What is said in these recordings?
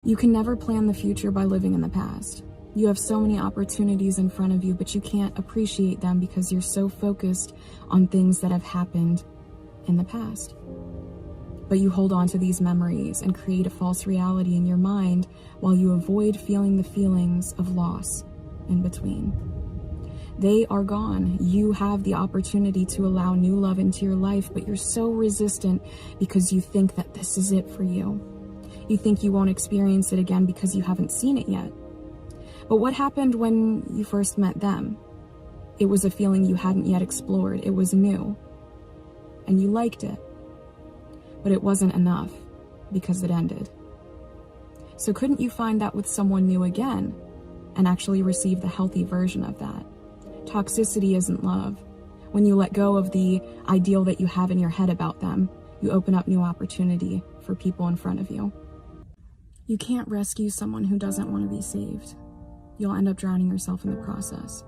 You can never plan the future by living in the past. You have so many opportunities in front of you, but you can't appreciate them because you're so focused on things that have happened in the past. But you hold on to these memories and create a false reality in your mind while you avoid feeling the feelings of loss in between. They are gone. You have the opportunity to allow new love into your life, but you're so resistant because you think that this is it for you. You think you won't experience it again because you haven't seen it yet. But what happened when you first met them? It was a feeling you hadn't yet explored. It was new. And you liked it. But it wasn't enough because it ended. So couldn't you find that with someone new again and actually receive the healthy version of that? Toxicity isn't love. When you let go of the ideal that you have in your head about them, you open up new opportunity for people in front of you. You can't rescue someone who doesn't want to be saved. You'll end up drowning yourself in the process.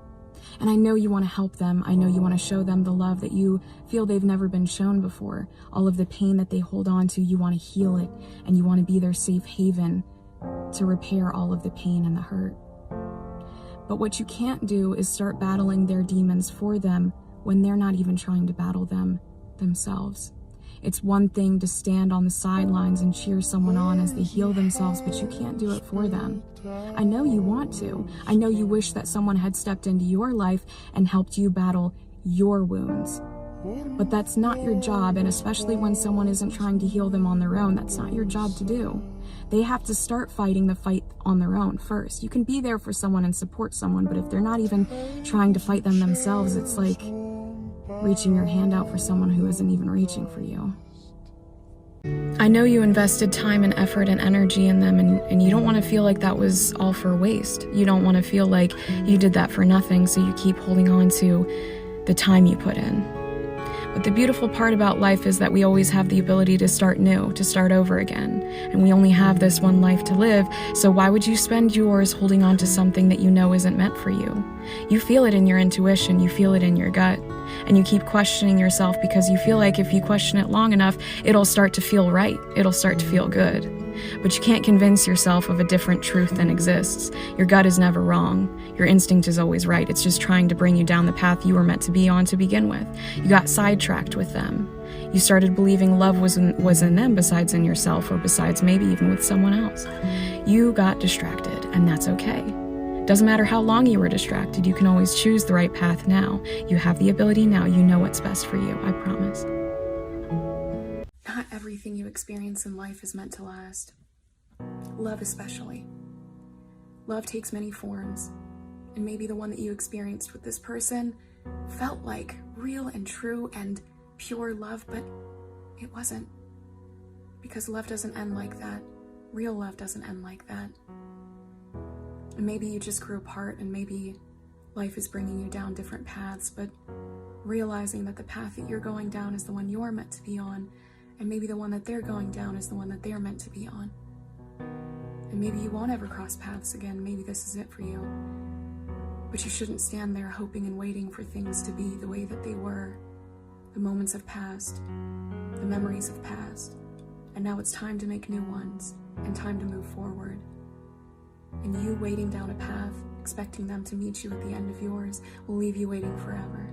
And I know you want to help them. I know you want to show them the love that you feel they've never been shown before. All of the pain that they hold on to, you want to heal it, and you want to be their safe haven to repair all of the pain and the hurt. But what you can't do is start battling their demons for them when they're not even trying to battle them themselves. It's one thing to stand on the sidelines and cheer someone on as they heal themselves, but you can't do it for them. I know you want to. I know you wish that someone had stepped into your life and helped you battle your wounds. But that's not your job, and especially when someone isn't trying to heal them on their own, that's not your job to do. They have to start fighting the fight on their own first. You can be there for someone and support someone, but if they're not even trying to fight them themselves, it's like reaching your hand out for someone who isn't even reaching for you. I know you invested time and effort and energy in them, and you don't want to feel like that was all for waste. You don't want to feel like you did that for nothing, so you keep holding on to the time you put in. But the beautiful part about life is that we always have the ability to start new, to start over again. And we only have this one life to live, so why would you spend yours holding on to something that you know isn't meant for you? You feel it in your intuition, you feel it in your gut, and you keep questioning yourself because you feel like if you question it long enough, it'll start to feel right, it'll start to feel good. But you can't convince yourself of a different truth than exists. Your gut is never wrong. Your instinct is always right. It's just trying to bring you down the path you were meant to be on to begin with. You got sidetracked with them. You started believing love was in them besides in yourself, or besides maybe even with someone else. You got distracted, and that's okay. Doesn't matter how long you were distracted, you can always choose the right path now. You have the ability now. You know what's best for you, I promise. Not everything you experience in life is meant to last. Love especially. Love takes many forms, and maybe the one that you experienced with this person felt like real and true and pure love, but it wasn't. Because love doesn't end like that. Real love doesn't end like that. And maybe you just grew apart, and maybe life is bringing you down different paths, but realizing that the path that you're going down is the one you're meant to be on, and maybe the one that they're going down is the one that they're meant to be on. And maybe you won't ever cross paths again. Maybe this is it for you. But you shouldn't stand there hoping and waiting for things to be the way that they were. The moments have passed. The memories have passed. And now it's time to make new ones and time to move forward. And you waiting down a path, expecting them to meet you at the end of yours, will leave you waiting forever.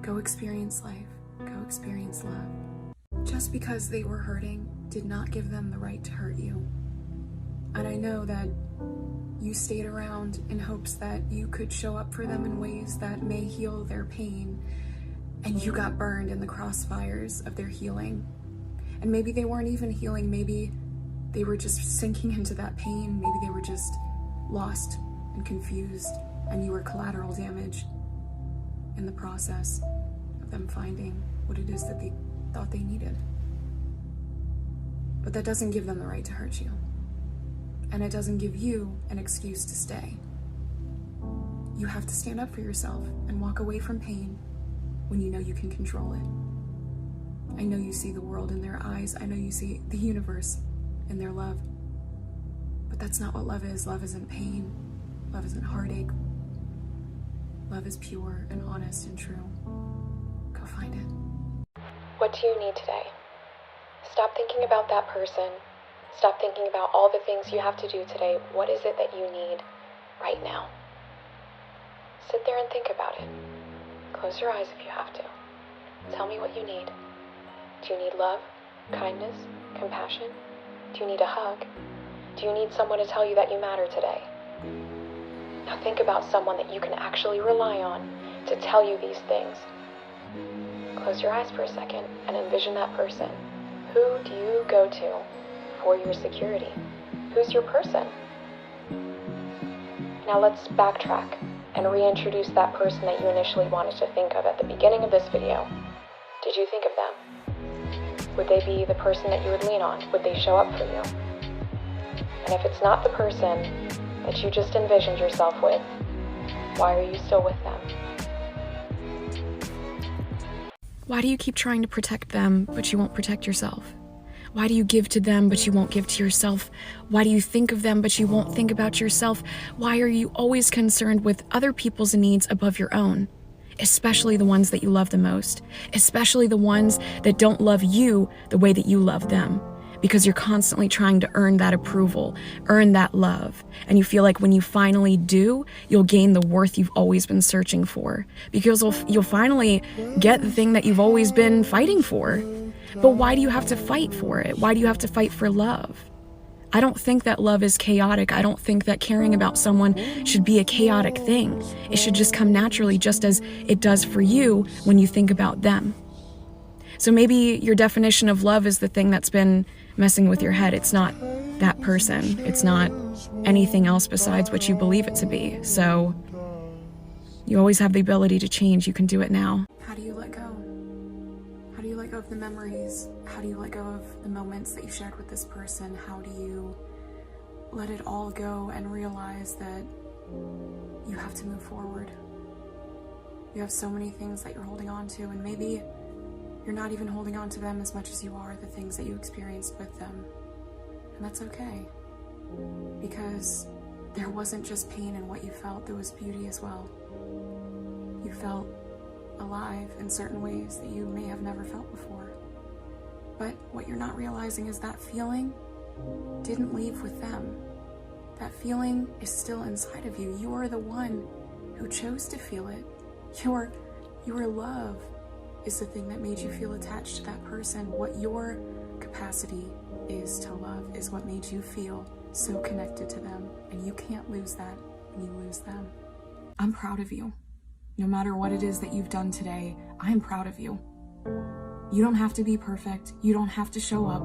Go experience life. Go experience love. Just because they were hurting did not give them the right to hurt you. And I know that you stayed around in hopes that you could show up for them in ways that may heal their pain, and you got burned in the crossfires of their healing. And maybe they weren't even healing, maybe they were just sinking into that pain, maybe they were just lost and confused, and you were collateral damage in the process of them finding what it is that they thought they needed. But that doesn't give them the right to hurt you. And it doesn't give you an excuse to stay. You have to stand up for yourself and walk away from pain when you know you can control it. I know you see the world in their eyes. I know you see the universe in their love. But that's not what love is. Love isn't pain. Love isn't heartache. Love is pure and honest and true. Go find it. What do you need today? Stop thinking about that person Stop thinking about all the things you have to do today. What is it that you need right now? Sit there and think about it. Close your eyes if you have to. Tell me what you need. Do you need love, kindness, compassion? Do you need a hug? Do you need someone to tell you that you matter today? Now think about someone that you can actually rely on to tell you these things. Close your eyes for a second and envision that person. Who do you go to for your security? Who's your person? Now let's backtrack and reintroduce that person that you initially wanted to think of at the beginning of this video. Did you think of them? Would they be the person that you would lean on? Would they show up for you? And if it's not the person that you just envisioned yourself with, why are you still with them? Why do you keep trying to protect them, but you won't protect yourself? Why do you give to them, but you won't give to yourself? Why do you think of them, but you won't think about yourself? Why are you always concerned with other people's needs above your own? Especially the ones that you love the most. Especially the ones that don't love you the way that you love them. Because you're constantly trying to earn that approval, earn that love. And you feel like when you finally do, you'll gain the worth you've always been searching for. Because you'll finally get the thing that you've always been fighting for. But why do you have to fight for it? Why do you have to fight for love? I don't think that love is chaotic. I don't think that caring about someone should be a chaotic thing. It should just come naturally, just as it does for you when you think about them. So maybe your definition of love is the thing that's been messing with your head. It's not that person. It's not anything else besides what you believe it to be. So you always have the ability to change. You can do it now. How do you let go? How do you let go of the memories? How do you let go of the moments that you shared with this person? How do you let it all go and realize that you have to move forward? You have so many things that you're holding on to, and maybe you're not even holding on to them as much as you are the things that you experienced with them. And that's okay. Because there wasn't just pain in what you felt, there was beauty as well. You felt alive in certain ways that you may have never felt before. But what you're not realizing is that feeling didn't leave with them. That feeling is still inside of you. You are the one who chose to feel it. Your love is the thing that made you feel attached to that person. What your capacity is to love is what made you feel so connected to them, and you can't lose that when you lose them. I'm proud of you. No matter what it is that you've done today, I'm proud of you. You don't have to be perfect. You don't have to show up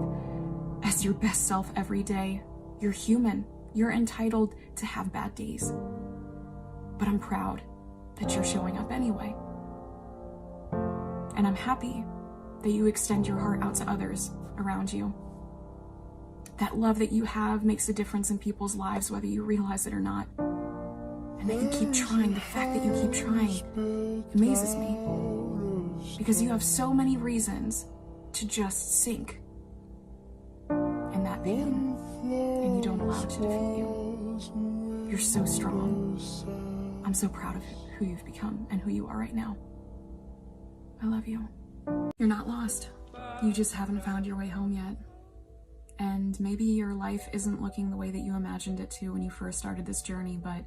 as your best self every day. You're human. You're entitled to have bad days. But I'm proud that you're showing up anyway. And I'm happy that you extend your heart out to others around you. That love that you have makes a difference in people's lives, whether you realize it or not. And that you keep trying, the fact that you keep trying amazes me. Because you have so many reasons to just sink in that pain, and you don't allow it to defeat you. You're so strong. I'm so proud of who you've become and who you are right now. I love you. You're not lost. You just haven't found your way home yet. And maybe your life isn't looking the way that you imagined it to when you first started this journey, but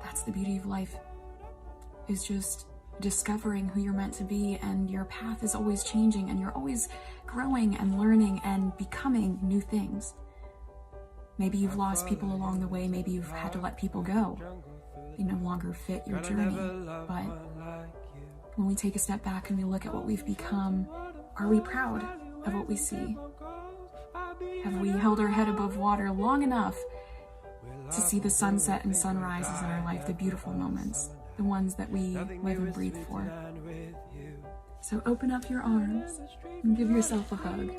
that's the beauty of life, is just discovering who you're meant to be, and your path is always changing, and you're always growing and learning and becoming new things. Maybe you've lost people along the way, maybe you've had to let people go. They no longer fit your journey, but when we take a step back and we look at what we've become, are we proud of what we see? Have we held our head above water long enough to see the sunset and sunrises in our life, the beautiful moments, the ones that we live and breathe for? So open up your arms and give yourself a hug.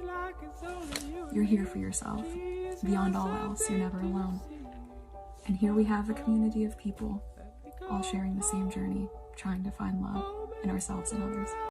You're here for yourself. Beyond all else, you're never alone. And here we have a community of people all sharing the same journey, trying to find love in ourselves and others.